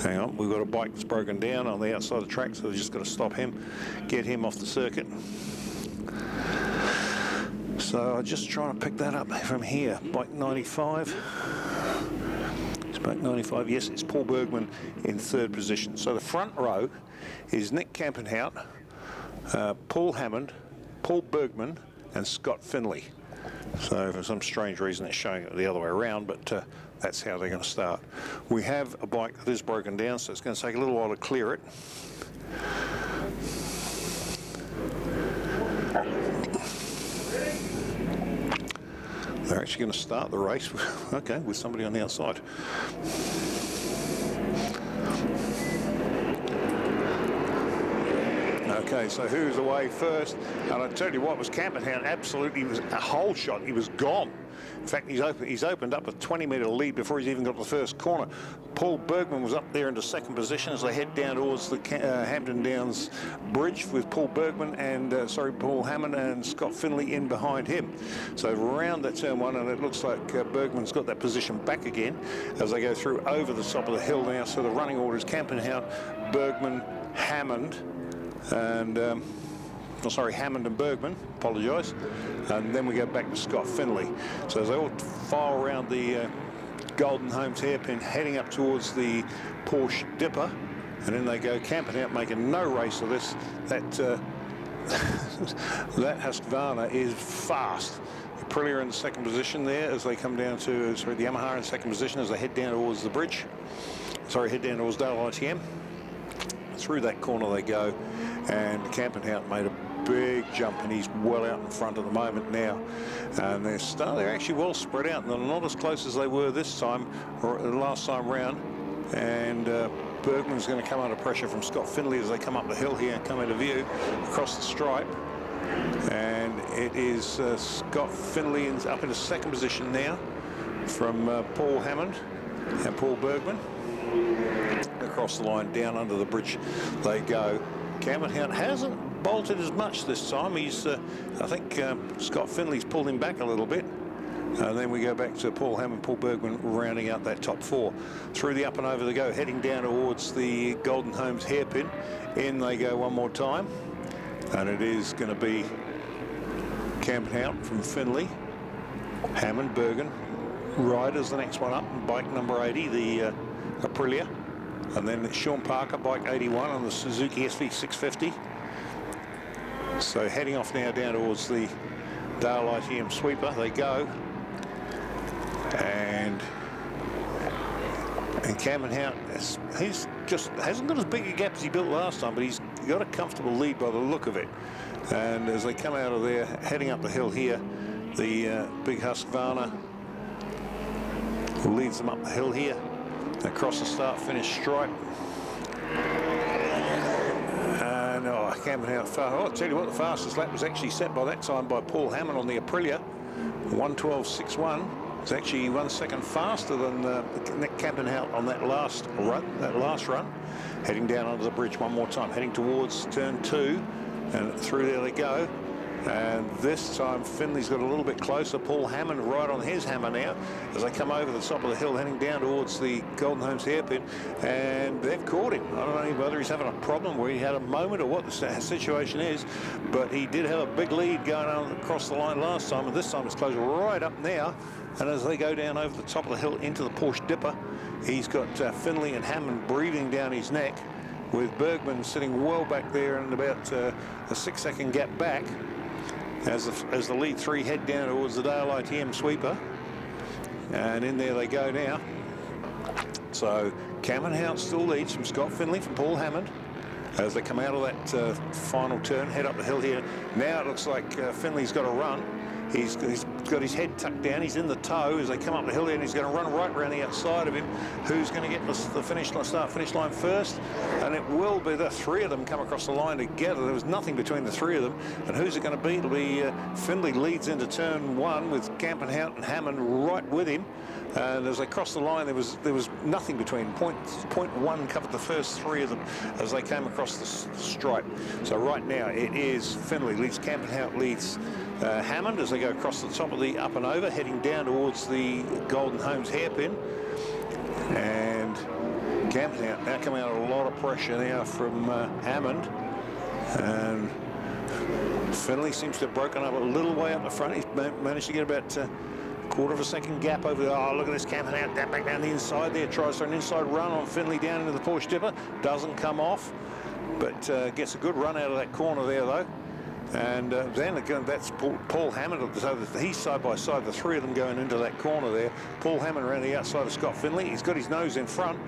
Hang on, we've got a bike that's broken down on the outside of the track, so we've just got to stop him, get him off the circuit. So I'm just trying to pick that up from here. Bike 95. It's bike 95. Yes, it's Paul Bergman in third position. So the front row is Nick Campenhout, Paul Hammond, Paul Bergman, and Scott Finley. So for some strange reason it's showing it the other way around, but that's how they're going to start. We have a bike that is broken down, so it's going to take a little while to clear it. They're actually going to start the race, okay, with somebody on the outside. Okay, so who's away first? And I tell you what, was Campenhout absolutely was a whole shot. He was gone. In fact, he's opened up a 20-metre lead before he's even got to the first corner. Paul Bergman was up there into second position as they head down towards the Hampton Downs Bridge with Paul Bergman and Paul Hammond and Scott Finley in behind him. So around that turn one, and it looks like Bergman's got that position back again as they go through over the top of the hill now. So the running order is Campenhout, Bergman, Hammond, and Hammond and Bergman, apologise, and then we go back to Scott Finley. So as they all file around the Golden Homes hairpin, heading up towards the Porsche Dipper, and then they go Campenhout, making no race of this. That that Husqvarna is fast. Aprilia in the second position there as they come down to, the Yamaha in second position as they head down towards the bridge. Head down towards Dale ITM. Through that corner they go, and Campenhout made a big jump, and he's well out in front at the moment now. And they're actually well spread out, and they're not as close as they were this time, or last time round. And Bergman's going to come under pressure from Scott Finley as they come up the hill here and come into view across the stripe. And it is Scott Finley up in the second position now from Paul Hammond and Paul Bergman. Across the line, down under the bridge they go. Campenhout hasn't bolted as much this time. He's, I think Scott Finley's pulled him back a little bit. And then we go back to Paul Hammond, Paul Bergman rounding out that top four. Through the up and over they go, heading down towards the Golden Homes hairpin. In they go one more time. And it is going to be Campenhout from Finley, Hammond, Bergen. Riders the next one up, bike number 80, the Aprilia, and then Sean Parker, bike 81 on the Suzuki SV650. So heading off now down towards the Dale ITM sweeper they go, and Campenhout, he's just hasn't got as big a gap as he built last time, but he's got a comfortable lead by the look of it. And as they come out of there, heading up the hill here, the big Husqvarna leads them up the hill here. Across the start-finish stripe. And Campenhout, I'll tell you what, the fastest lap was actually set by that time by Paul Hammond on the Aprilia, 1:12.61. It's actually 1 second faster than Nick Campenhout on that last run. Heading down under the bridge one more time, heading towards turn 2, and through there they go. And this time Finley's got a little bit closer. Paul Hammond right on his hammer now as they come over the top of the hill, heading down towards the Golden Homes hairpin, and they've caught him. I don't know whether he's having a problem where he had a moment or what the situation is, but he did have a big lead going on across the line last time, and this time it's closed right up now. And as they go down over the top of the hill into the Porsche Dipper, he's got Finley and Hammond breathing down his neck, with Bergman sitting well back there and about a 6-second gap back. As the lead three head down towards the Dale ITM sweeper. And in there they go now. So Campenhout still leads from Scott Finley, from Paul Hammond. As they come out of that final turn, head up the hill here. Now it looks like Finley's got a run. He's got his head tucked down. He's in the toe as they come up the hill here, and he's going to run right around the outside of him. Who's going to get the start-finish line first? And it will be the three of them come across the line together. There was nothing between the three of them. And who's it going to be? It'll be Finley leads into turn 1 with Campenhout and Hammond right with him. And as they crossed the line, there was nothing between. Point 1 covered the first three of them as they came across the stripe. So right now it is Finley leads, Campenhout leads Hammond as they go across the top of the up and over, heading down towards the Golden Homes hairpin. And Campenhout now coming out a lot of pressure now from Hammond, and Finley seems to have broken up a little way up the front. He's managed to get about quarter of a second gap over there. Oh, look at this Campenhout down back down the inside there. Tries for an inside run on Finley down into the Porsche dipper. Doesn't come off, but gets a good run out of that corner there though. And then again, that's Paul Hammond. So he's side by side, the three of them going into that corner there. Paul Hammond around the outside of Scott Finley. He's got his nose in front,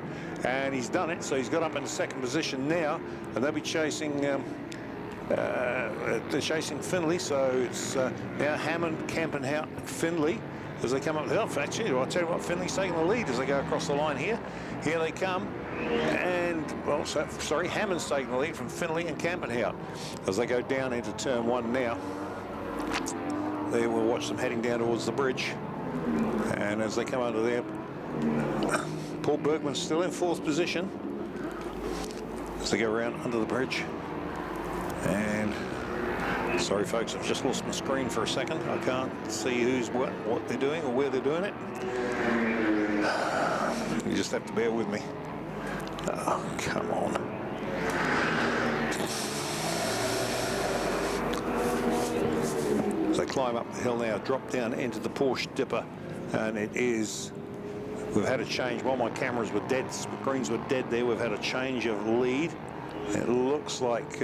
and he's done it. So he's got up into second position now, and they'll be chasing they're chasing Finley. So it's now Hammond, Campenhout, Finley as they come up the hill. Actually, I'll tell you what, Finley's taking the lead as they go across the line here. Here they come. And, well, sorry, Hammond's taking the lead from Finley and Campenhout as they go down into turn one now. There we'll watch them heading down towards the bridge. And as they come under there, Paul Bergman's still in fourth position as they go around under the bridge. And, sorry folks, I've just lost my screen for a second. I can't see who's what they're doing or where they're doing it. You just have to bear with me. Oh, come on. As they climb up the hill now, drop down into the Porsche dipper, and it is, we've had a change. While my cameras were dead, screens were dead there, we've had a change of lead. It looks like,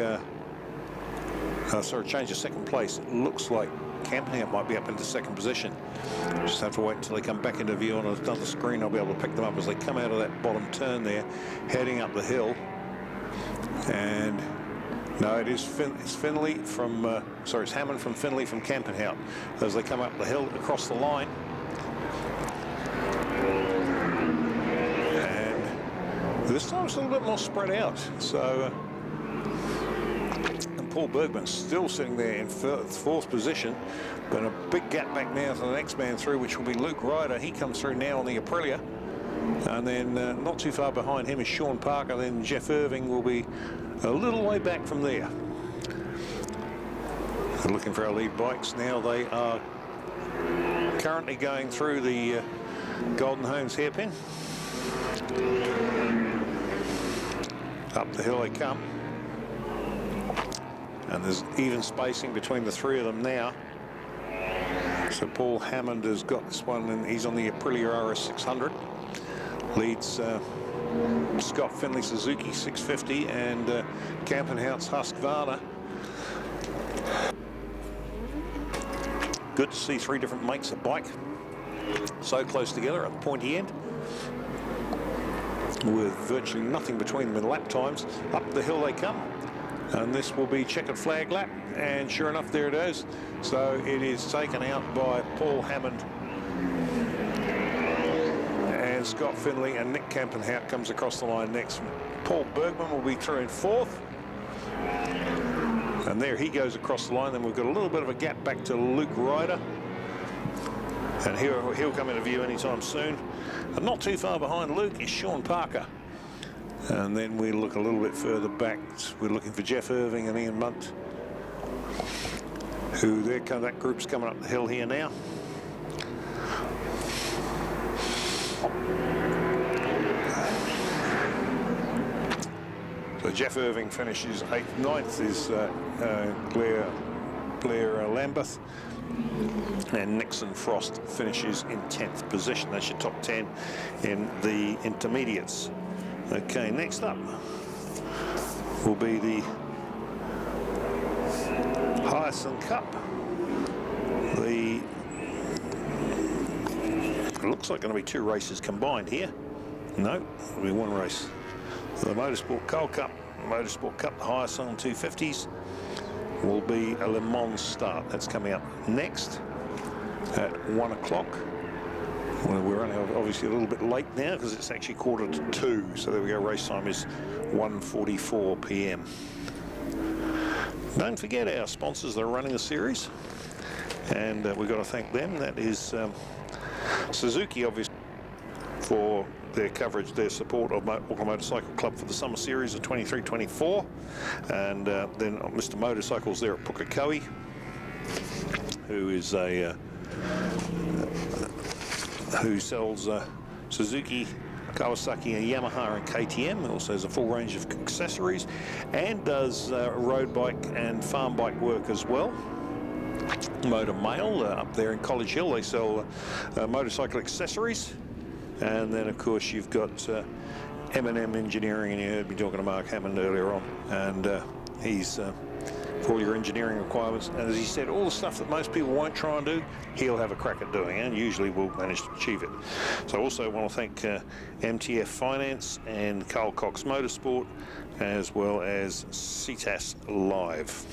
sorry, change of second place. It looks like Campenhout might be up into second position. Just have to wait until they come back into view on another screen. I'll be able to pick them up as they come out of that bottom turn there, heading up the hill. And no, it's Finley from, sorry, it's Hammond from Finley from Campenhout as they come up the hill across the line. And this time it's a little bit more spread out. So, Paul Bergman still sitting there in fourth position, but a big gap back now to the next man through, which will be Luke Ryder. He comes through now on the Aprilia, and then not too far behind him is Sean Parker. Then Jeff Irving will be a little way back from there. We're looking for our lead bikes now. They are currently going through the Golden Homes hairpin. Up the hill they come. And there's even spacing between the three of them now. So Paul Hammond has got this one, and he's on the Aprilia RS600. Leads Scott Finley Suzuki 650 and Campenhout's Husqvarna. Good to see three different makes of bike so close together at the pointy end, with virtually nothing between them in lap times. Up the hill they come. And this will be checkered flag lap, and sure enough, there it is. So it is taken out by Paul Hammond, and Scott Finley and Nick Campenhout comes across the line next. Paul Bergman will be through in fourth, and there he goes across the line. Then we've got a little bit of a gap back to Luke Ryder, and he'll come into view anytime soon. And not too far behind Luke is Sean Parker. And then we look a little bit further back. We're looking for Jeff Irving and Ian Munt, who that group's coming up the hill here now. So Jeff Irving finishes 8th. 9th is Blair Lambeth. And Nixon Frost finishes in 10th position. That's your top 10 in the intermediates. Okay, next up will be the Hyacinth Cup. It looks like going to be two races combined here. No, it'll be one race. The Motorsport Coal Cup, Motorsport Cup, the Hyacinth 250s will be a Le Mans start. That's coming up next at 1 o'clock. Well, we're only obviously a little bit late now because it's actually 1:45. So there we go, race time is 1:44 p.m. Don't forget our sponsors that are running the series, and we've got to thank them. That is Suzuki, obviously, for their coverage, their support of Auckland Motorcycle Club for the summer series of 23-24, and then Mr. Motorcycles there at Pukekohe, who is who sells Suzuki Kawasaki, and Yamaha, and KTM. Also has a full range of accessories, and does road bike and farm bike work as well. Motor Mail up there in College Hill, they sell motorcycle accessories. And then of course you've got M&M Engineering, and you heard me talking to Mark Hammond earlier on, and he's for all your engineering requirements. And as he said, all the stuff that most people won't try and do, he'll have a crack at doing, and usually will manage to achieve it. So I also want to thank MTF Finance and Carl Cox Motorsport, as well as Ctas Live.